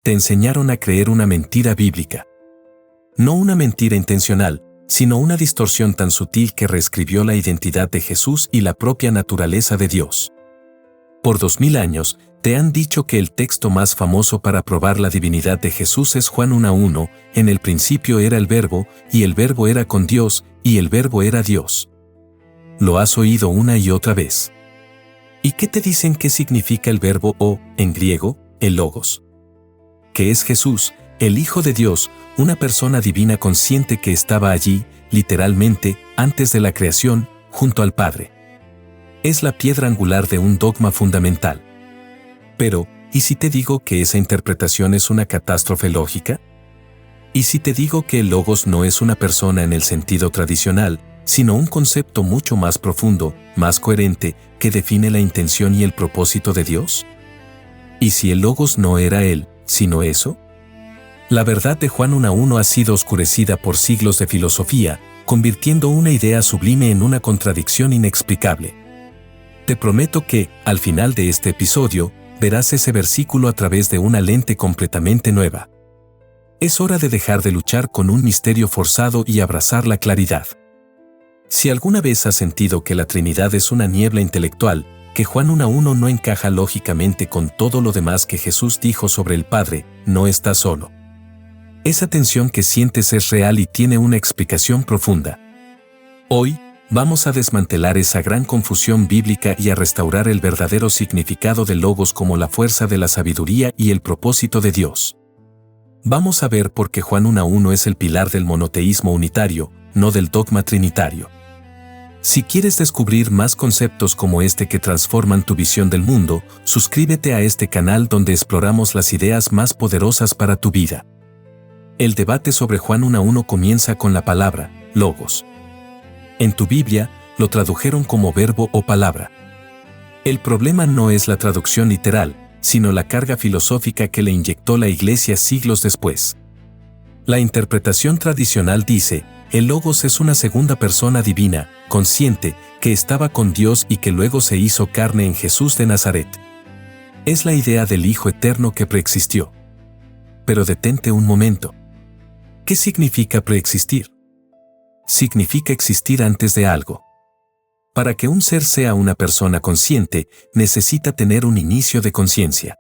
te enseñaron a creer una mentira bíblica. No una mentira intencional, sino una distorsión tan sutil que reescribió la identidad de Jesús y la propia naturaleza de Dios. Por 2000 años, te han dicho que el texto más famoso para probar la divinidad de Jesús es Juan 1:1, en el principio era el Verbo, y el Verbo era con Dios, y el Verbo era Dios. Lo has oído una y otra vez. ¿Y qué te dicen qué significa el verbo o, en griego, el logos? Que es Jesús, el Hijo de Dios, una persona divina consciente que estaba allí, literalmente, antes de la creación, junto al Padre. Es la piedra angular de un dogma fundamental. Pero, ¿y si te digo que esa interpretación es una catástrofe lógica? ¿Y si te digo que el logos no es una persona en el sentido tradicional, sino un concepto mucho más profundo, más coherente, que define la intención y el propósito de Dios? ¿Y si el logos no era él, sino eso? La verdad de Juan 1:1 ha sido oscurecida por siglos de filosofía, convirtiendo una idea sublime en una contradicción inexplicable. Te prometo que, al final de este episodio, verás ese versículo a través de una lente completamente nueva. Es hora de dejar de luchar con un misterio forzado y abrazar la claridad. Si alguna vez has sentido que la Trinidad es una niebla intelectual, que Juan 1:1 no encaja lógicamente con todo lo demás que Jesús dijo sobre el Padre, no estás solo. Esa tensión que sientes es real y tiene una explicación profunda. Hoy, vamos a desmantelar esa gran confusión bíblica y a restaurar el verdadero significado del logos como la fuerza de la sabiduría y el propósito de Dios. Vamos a ver por qué Juan 1:1 es el pilar del monoteísmo unitario, no del dogma trinitario. Si quieres descubrir más conceptos como este que transforman tu visión del mundo, suscríbete a este canal donde exploramos las ideas más poderosas para tu vida. El debate sobre Juan 1:1 comienza con la palabra, logos. En tu Biblia, lo tradujeron como verbo o palabra. El problema no es la traducción literal, sino la carga filosófica que le inyectó la Iglesia siglos después. La interpretación tradicional dice, el logos es una segunda persona divina, consciente, que estaba con Dios y que luego se hizo carne en Jesús de Nazaret. Es la idea del Hijo eterno que preexistió. Pero detente un momento. ¿Qué significa preexistir? Significa existir antes de algo. Para que un ser sea una persona consciente, necesita tener un inicio de conciencia.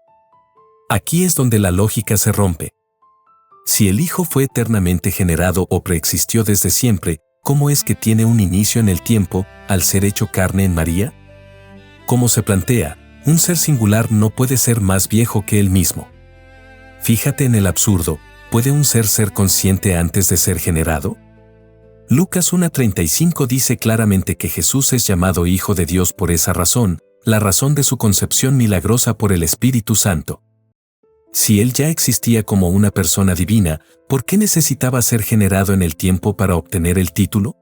Aquí es donde la lógica se rompe. Si el Hijo fue eternamente generado o preexistió desde siempre, ¿cómo es que tiene un inicio en el tiempo, al ser hecho carne en María? Como se plantea, un ser singular no puede ser más viejo que él mismo. Fíjate en el absurdo, ¿puede un ser consciente antes de ser generado? Lucas 1:35 dice claramente que Jesús es llamado Hijo de Dios por esa razón, la razón de su concepción milagrosa por el Espíritu Santo. Si él ya existía como una persona divina, ¿por qué necesitaba ser generado en el tiempo para obtener el título?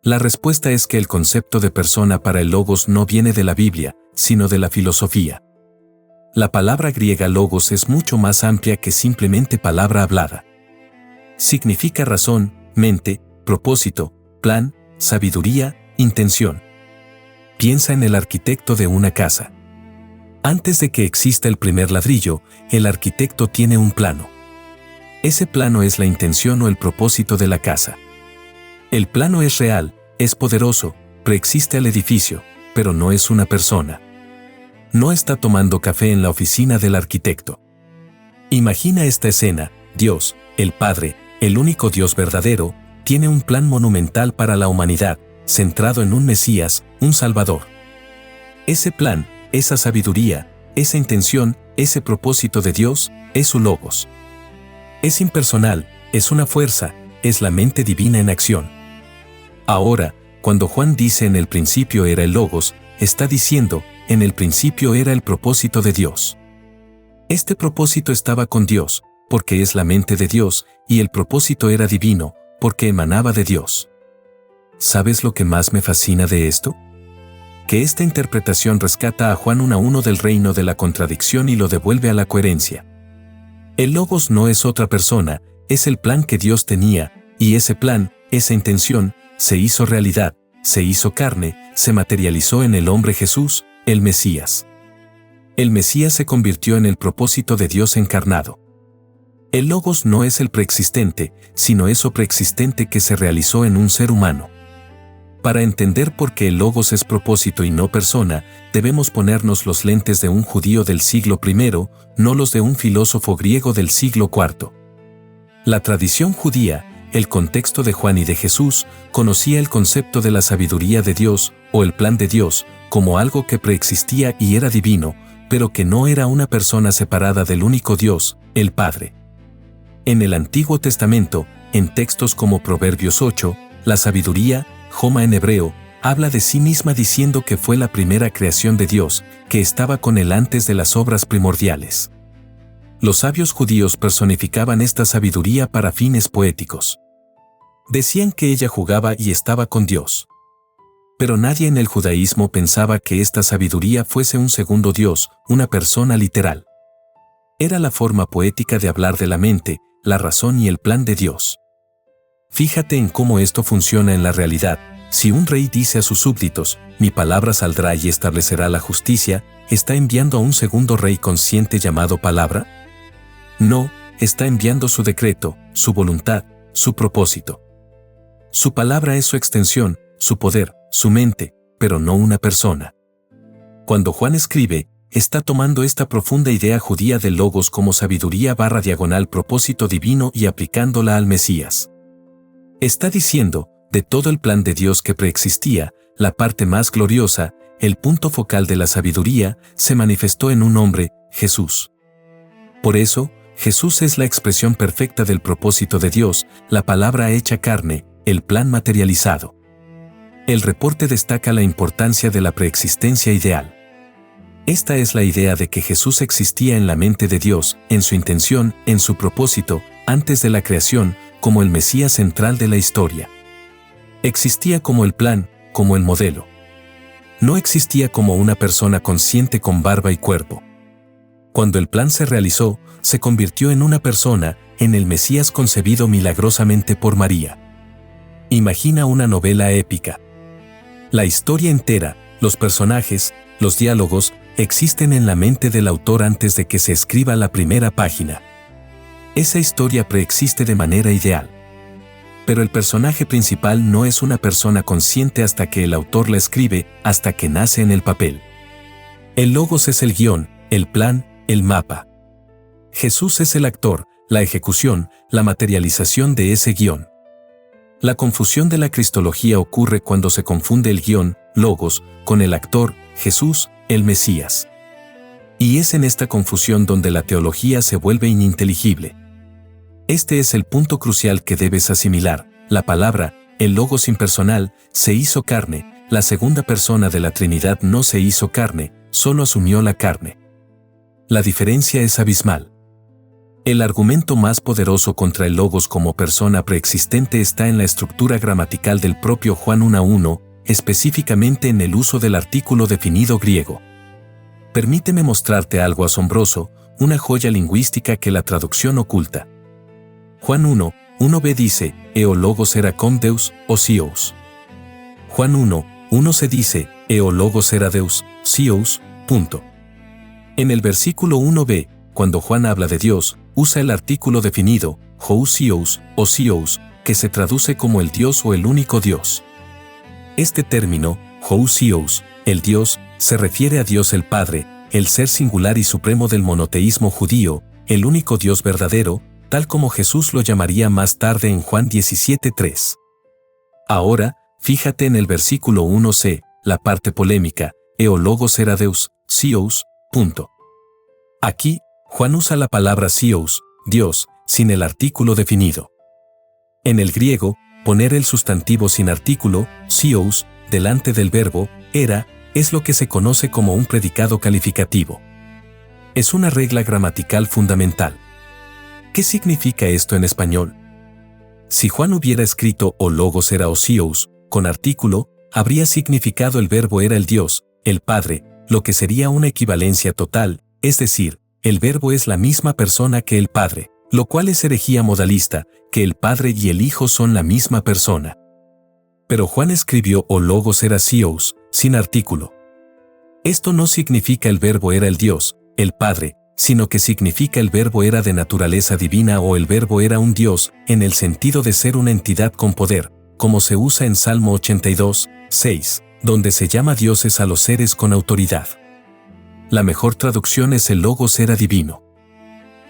La respuesta es que el concepto de persona para el logos no viene de la Biblia, sino de la filosofía. La palabra griega logos es mucho más amplia que simplemente palabra hablada. Significa razón, mente, propósito, plan, sabiduría, intención. Piensa en el arquitecto de una casa. Antes de que exista el primer ladrillo, el arquitecto tiene un plano. Ese plano es la intención o el propósito de la casa. El plano es real, es poderoso, preexiste al edificio, pero no es una persona. No está tomando café en la oficina del arquitecto. Imagina esta escena: Dios, el Padre, el único Dios verdadero, tiene un plan monumental para la humanidad, centrado en un Mesías, un Salvador. Ese plan, esa sabiduría, esa intención, ese propósito de Dios, es su logos. Es impersonal, es una fuerza, es la mente divina en acción. Ahora, cuando Juan dice en el principio era el logos, está diciendo, en el principio era el propósito de Dios. Este propósito estaba con Dios, porque es la mente de Dios, y el propósito era divino, porque emanaba de Dios. ¿Sabes lo que más me fascina de esto? Que esta interpretación rescata a Juan 1:1 del reino de la contradicción y lo devuelve a la coherencia. El logos no es otra persona, es el plan que Dios tenía, y ese plan, esa intención, se hizo realidad, se hizo carne, se materializó en el hombre Jesús, el Mesías. El Mesías se convirtió en el propósito de Dios encarnado. El logos no es el preexistente, sino eso preexistente que se realizó en un ser humano. Para entender por qué el logos es propósito y no persona, debemos ponernos los lentes de un judío del siglo I, no los de un filósofo griego del siglo IV. La tradición judía, el contexto de Juan y de Jesús, conocía el concepto de la sabiduría de Dios, o el plan de Dios, como algo que preexistía y era divino, pero que no era una persona separada del único Dios, el Padre. En el Antiguo Testamento, en textos como Proverbios 8, la sabiduría, Joma en hebreo, habla de sí misma diciendo que fue la primera creación de Dios, que estaba con él antes de las obras primordiales. Los sabios judíos personificaban esta sabiduría para fines poéticos. Decían que ella jugaba y estaba con Dios. Pero nadie en el judaísmo pensaba que esta sabiduría fuese un segundo Dios, una persona literal. Era la forma poética de hablar de la mente, la razón y el plan de Dios. Fíjate en cómo esto funciona en la realidad. Si un rey dice a sus súbditos, mi palabra saldrá y establecerá la justicia, ¿está enviando a un segundo rey consciente llamado palabra? No, está enviando su decreto, su voluntad, su propósito. Su palabra es su extensión, su poder, su mente, pero no una persona. Cuando Juan escribe, está tomando esta profunda idea judía del logos como sabiduría / propósito divino y aplicándola al Mesías. Está diciendo, de todo el plan de Dios que preexistía, la parte más gloriosa, el punto focal de la sabiduría, se manifestó en un hombre, Jesús. Por eso, Jesús es la expresión perfecta del propósito de Dios, la palabra hecha carne, el plan materializado. El reporte destaca la importancia de la preexistencia ideal. Esta es la idea de que Jesús existía en la mente de Dios, en su intención, en su propósito, antes de la creación, como el Mesías central de la historia. Existía como el plan, como el modelo. No existía como una persona consciente con barba y cuerpo. Cuando el plan se realizó, se convirtió en una persona, en el Mesías concebido milagrosamente por María. Imagina una novela épica. La historia entera, los personajes, los diálogos, existen en la mente del autor antes de que se escriba la primera página. Esa historia preexiste de manera ideal. Pero el personaje principal no es una persona consciente hasta que el autor la escribe, hasta que nace en el papel. El logos es el guión, el plan, el mapa. Jesús es el actor, la ejecución, la materialización de ese guión. La confusión de la cristología ocurre cuando se confunde el guión, logos, con el actor, Jesús, el Mesías. Y es en esta confusión donde la teología se vuelve ininteligible. Este es el punto crucial que debes asimilar. La palabra, el logos impersonal, se hizo carne, la segunda persona de la Trinidad no se hizo carne, solo asumió la carne. La diferencia es abismal. El argumento más poderoso contra el logos como persona preexistente está en la estructura gramatical del propio Juan 1:1, específicamente en el uso del artículo definido griego. Permíteme mostrarte algo asombroso, una joya lingüística que la traducción oculta. Juan 1:1b dice, eo logos era con Deus, osios. Juan 1:1 se dice, eo logos era Deus, sios, punto. En el versículo 1b, cuando Juan habla de Dios, usa el artículo definido, housios, osios, que se traduce como el Dios o el único Dios. Este término, housios, el Dios, se refiere a Dios el Padre, el ser singular y supremo del monoteísmo judío, el único Dios verdadero, tal como Jesús lo llamaría más tarde en Juan 17:3. Ahora, fíjate en el versículo 1c, la parte polémica, eo logos era Deus, sios, punto. Aquí, Juan usa la palabra sios, Dios, sin el artículo definido. En el griego, poner el sustantivo sin artículo, sios, delante del verbo, era, es lo que se conoce como un predicado calificativo. Es una regla gramatical fundamental. ¿Qué significa esto en español? Si Juan hubiera escrito o logos era osios, con artículo, habría significado el verbo era el Dios, el Padre, lo que sería una equivalencia total, es decir, el verbo es la misma persona que el Padre, lo cual es herejía modalista, que el Padre y el Hijo son la misma persona. Pero Juan escribió o logos era sios, sin artículo. Esto no significa el verbo era el Dios, el Padre, sino que significa el verbo era de naturaleza divina o el verbo era un Dios, en el sentido de ser una entidad con poder, como se usa en Salmo 82, 6, donde se llama dioses a los seres con autoridad. La mejor traducción es el Logos era divino.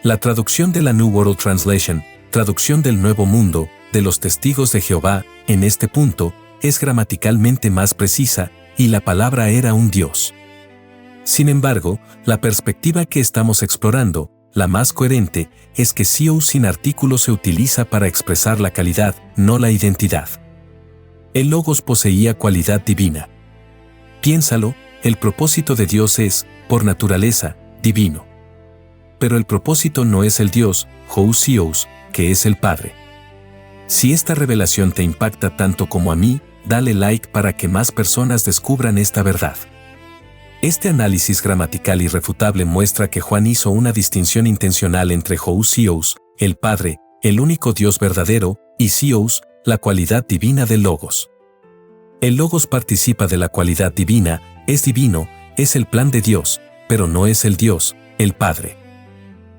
La traducción de la New World Translation, traducción del Nuevo Mundo, de los Testigos de Jehová, en este punto, es gramaticalmente más precisa, y la palabra era un Dios. Sin embargo, la perspectiva que estamos explorando, la más coherente, es que Sios sin artículo se utiliza para expresar la calidad, no la identidad. El Logos poseía cualidad divina. Piénsalo, el propósito de Dios es, por naturaleza, divino. Pero el propósito no es el Dios, Sios, que es el Padre. Si esta revelación te impacta tanto como a mí, dale like para que más personas descubran esta verdad. Este análisis gramatical irrefutable muestra que Juan hizo una distinción intencional entre Sios, el Padre, el único Dios verdadero, y Sios, la cualidad divina del Logos. El Logos participa de la cualidad divina, es divino, es el plan de Dios, pero no es el Dios, el Padre.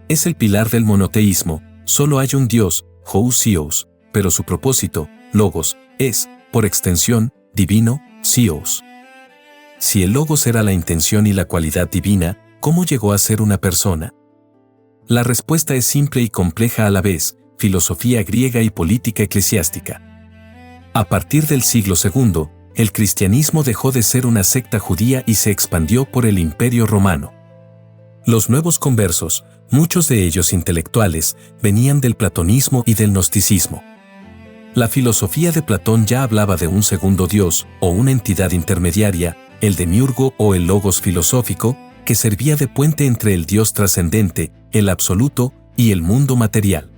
Es el pilar del monoteísmo, solo hay un Dios, Sios, pero su propósito, Logos, es, por extensión, divino, Sios. Si el Logos era la intención y la cualidad divina, ¿cómo llegó a ser una persona? La respuesta es simple y compleja a la vez, filosofía griega y política eclesiástica. A partir del siglo II, el cristianismo dejó de ser una secta judía y se expandió por el Imperio Romano. Los nuevos conversos, muchos de ellos intelectuales, venían del platonismo y del gnosticismo. La filosofía de Platón ya hablaba de un segundo Dios, o una entidad intermediaria, el demiurgo o el Logos filosófico, que servía de puente entre el Dios trascendente, el absoluto, y el mundo material.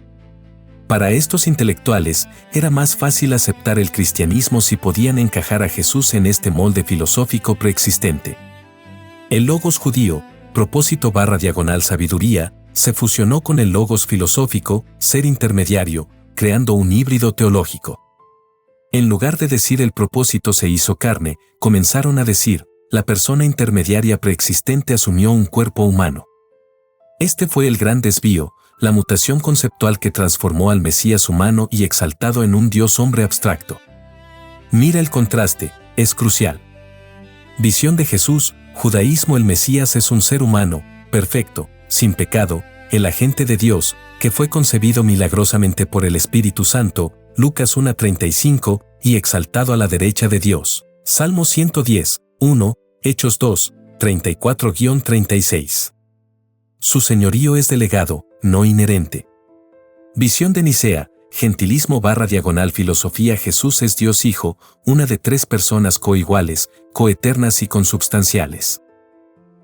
Para estos intelectuales, era más fácil aceptar el cristianismo si podían encajar a Jesús en este molde filosófico preexistente. El Logos judío, propósito/sabiduría, se fusionó con el Logos filosófico, ser intermediario, creando un híbrido teológico. En lugar de decir el propósito se hizo carne, comenzaron a decir, la persona intermediaria preexistente asumió un cuerpo humano. Este fue el gran desvío, la mutación conceptual que transformó al Mesías humano y exaltado en un Dios hombre abstracto. Mira el contraste, es crucial. Visión de Jesús, judaísmo: el Mesías es un ser humano, perfecto, sin pecado, el agente de Dios, que fue concebido milagrosamente por el Espíritu Santo, Lucas 1:35, y exaltado a la derecha de Dios. Salmo 110, 1, Hechos 2, 34-36. Su señorío es delegado, no inherente. Visión de Nicea, gentilismo/filosofía: Jesús es Dios Hijo, una de tres personas coiguales, coeternas y consubstanciales.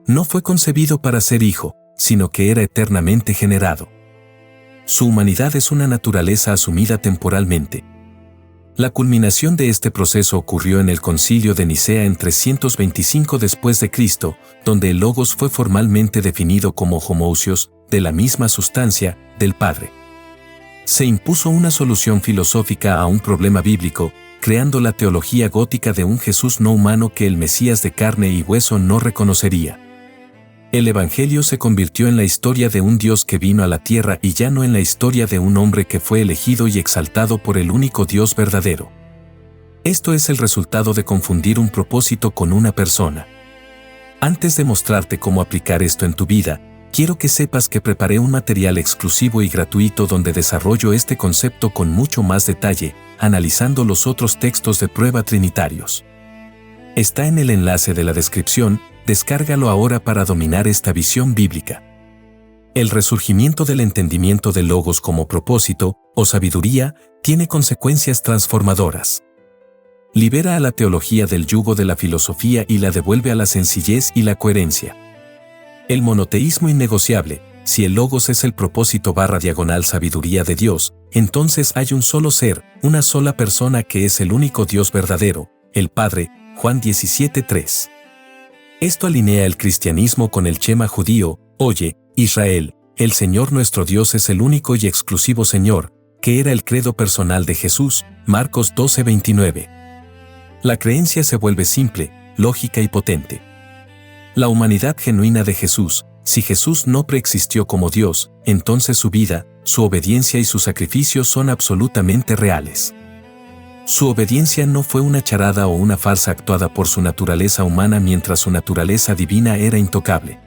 No fue concebido para ser hijo, sino que era eternamente generado. Su humanidad es una naturaleza asumida temporalmente. La culminación de este proceso ocurrió en el Concilio de Nicea en 325 después de Cristo, donde el Logos fue formalmente definido como homoousios, de la misma sustancia, del Padre. Se impuso una solución filosófica a un problema bíblico, creando la teología gótica de un Jesús no humano que el Mesías de carne y hueso no reconocería. El Evangelio se convirtió en la historia de un Dios que vino a la tierra y ya no en la historia de un hombre que fue elegido y exaltado por el único Dios verdadero. Esto es el resultado de confundir un propósito con una persona. Antes de mostrarte cómo aplicar esto en tu vida, quiero que sepas que preparé un material exclusivo y gratuito donde desarrollo este concepto con mucho más detalle, analizando los otros textos de prueba trinitarios. Está en el enlace de la descripción. Descárgalo ahora para dominar esta visión bíblica. El resurgimiento del entendimiento del Logos como propósito, o sabiduría, tiene consecuencias transformadoras. Libera a la teología del yugo de la filosofía y la devuelve a la sencillez y la coherencia. El monoteísmo innegociable: si el Logos es el propósito/sabiduría de Dios, entonces hay un solo ser, una sola persona que es el único Dios verdadero, el Padre, Juan 17:3. Esto alinea el cristianismo con el Shema judío: oye, Israel, el Señor nuestro Dios es el único y exclusivo Señor, que era el credo personal de Jesús, Marcos 12:29. La creencia se vuelve simple, lógica y potente. La humanidad genuina de Jesús, si Jesús no preexistió como Dios, entonces su vida, su obediencia y su sacrificio son absolutamente reales. Su obediencia no fue una charada o una farsa actuada por su naturaleza humana mientras su naturaleza divina era intocable.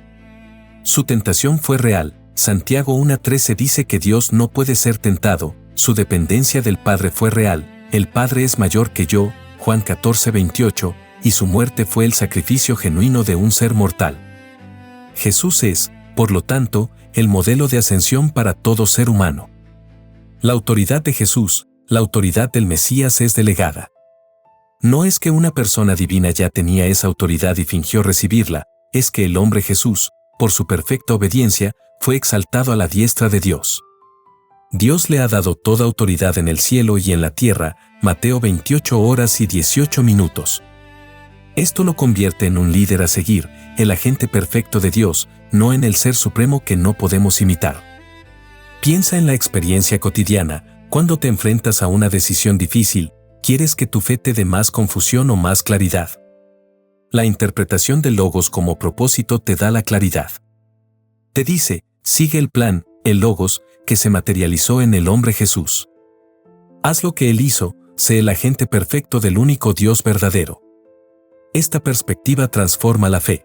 Su tentación fue real. Santiago 1:13 dice que Dios no puede ser tentado, su dependencia del Padre fue real, el Padre es mayor que yo, Juan 14:28, y su muerte fue el sacrificio genuino de un ser mortal. Jesús es, por lo tanto, el modelo de ascensión para todo ser humano. La autoridad de Jesús, la autoridad del Mesías es delegada. No es que una persona divina ya tenía esa autoridad y fingió recibirla, es que el hombre Jesús, por su perfecta obediencia, fue exaltado a la diestra de Dios. Dios le ha dado toda autoridad en el cielo y en la tierra, Mateo 28:18. Esto lo convierte en un líder a seguir, el agente perfecto de Dios, no en el ser supremo que no podemos imitar. Piensa en la experiencia cotidiana, cuando te enfrentas a una decisión difícil, ¿quieres que tu fe te dé más confusión o más claridad? La interpretación del Logos como propósito te da la claridad. Te dice, sigue el plan, el Logos, que se materializó en el hombre Jesús. Haz lo que Él hizo, sé el agente perfecto del único Dios verdadero. Esta perspectiva transforma la fe.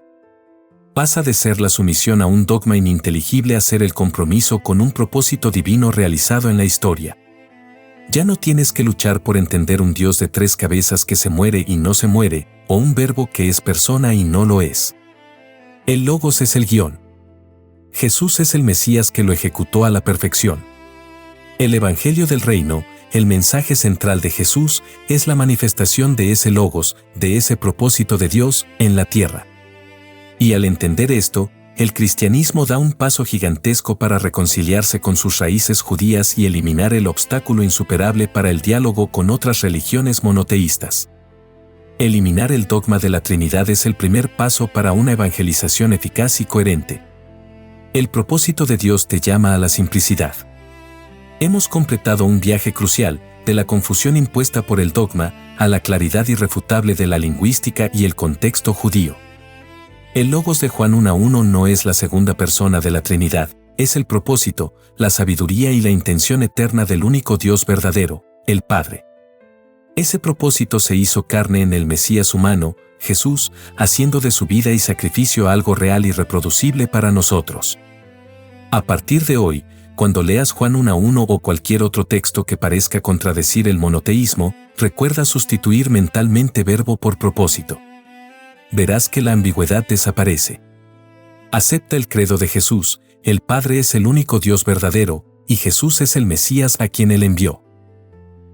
Pasa de ser la sumisión a un dogma ininteligible a ser el compromiso con un propósito divino realizado en la historia. Ya no tienes que luchar por entender un Dios de 3 cabezas que se muere y no se muere, o un verbo que es persona y no lo es. El Logos es el guión. Jesús es el Mesías que lo ejecutó a la perfección. El Evangelio del Reino, el mensaje central de Jesús, es la manifestación de ese Logos, de ese propósito de Dios, en la tierra. Y al entender esto, el cristianismo da un paso gigantesco para reconciliarse con sus raíces judías y eliminar el obstáculo insuperable para el diálogo con otras religiones monoteístas. Eliminar el dogma de la Trinidad es el primer paso para una evangelización eficaz y coherente. El propósito de Dios te llama a la simplicidad. Hemos completado un viaje crucial, de la confusión impuesta por el dogma, a la claridad irrefutable de la lingüística y el contexto judío. El Logos de Juan 1:1 no es la segunda persona de la Trinidad, es el propósito, la sabiduría y la intención eterna del único Dios verdadero, el Padre. Ese propósito se hizo carne en el Mesías humano, Jesús, haciendo de su vida y sacrificio algo real y reproducible para nosotros. A partir de hoy, cuando leas Juan 1:1 o cualquier otro texto que parezca contradecir el monoteísmo, recuerda sustituir mentalmente verbo por propósito. Verás que la ambigüedad desaparece. Acepta el credo de Jesús, el Padre es el único Dios verdadero, y Jesús es el Mesías a quien Él envió.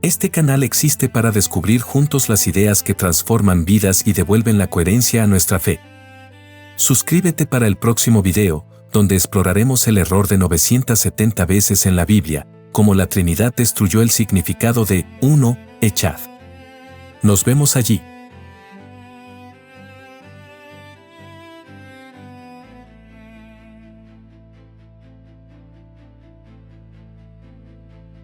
Este canal existe para descubrir juntos las ideas que transforman vidas y devuelven la coherencia a nuestra fe. Suscríbete para el próximo video, donde exploraremos el error de 970 veces en la Biblia, cómo la Trinidad destruyó el significado de uno, echad. Nos vemos allí.